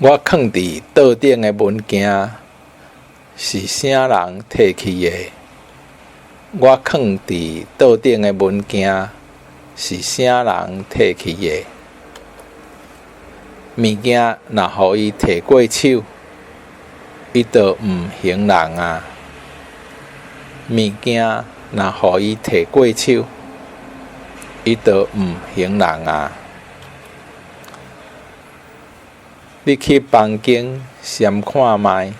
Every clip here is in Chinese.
我放伫桌顶的物件是啥人摕去的？我放伫桌顶的物件是啥人摕去的？物件若互伊摕过手，伊就毋还人啊！物件若互伊摕过手，伊就毋还人啊！你去房间闪看卖，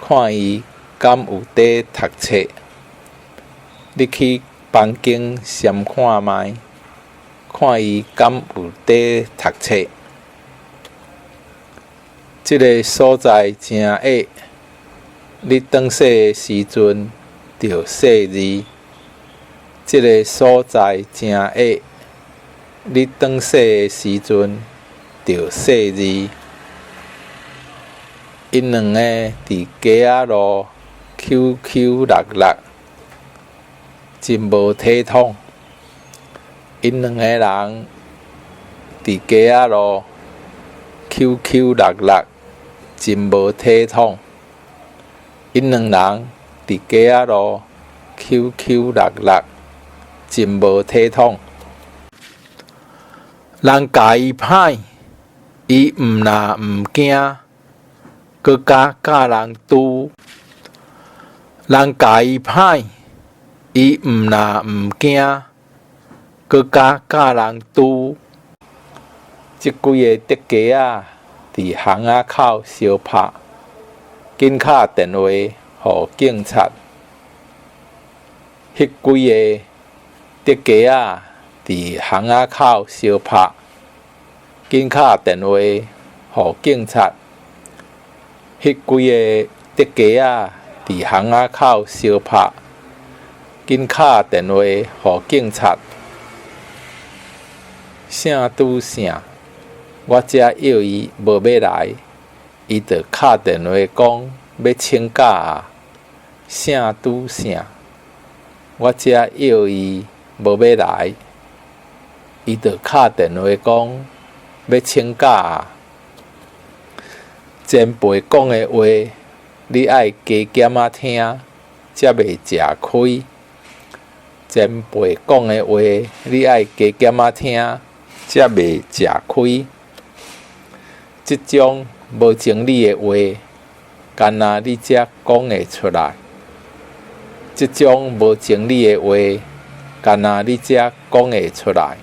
看伊敢有伫读册。你去房间闪看卖，看伊敢有伫读册。这个所在真矮，你转细的时阵就细字。这个所在真矮，你转细的时阵就细字。因两个伫街仔路蹺蹺落落，真无体统。因两个人伫街仔路蹺蹺落落，真无体统。因两人伫街仔路蹺蹺落落，真无体统。人教伊歹，伊毋若毋惊。搁甲人拄，人教伊歹，伊毋若毋惊，搁甲人拄。即几个竹鸡仔伫巷仔口相拍，紧敲电话互警察。迄几个竹鸡仔伫巷仔口相拍，紧敲电话互警察。迄几个竹鸡仔伫巷仔口相拍，紧敲电话互警察。啥拄啥？我遮要伊无要来，伊就敲电话讲要请假啊！啥拄啥？我遮要伊无要来，伊就敲电话讲要请假啊！前辈讲的话，你爱加减仔听，才袂食亏。前辈讲的话，你爱加减仔听，才袂食亏。即种无情理的话，干那你才讲会出来。即种无情理的话，干那你才讲会出来。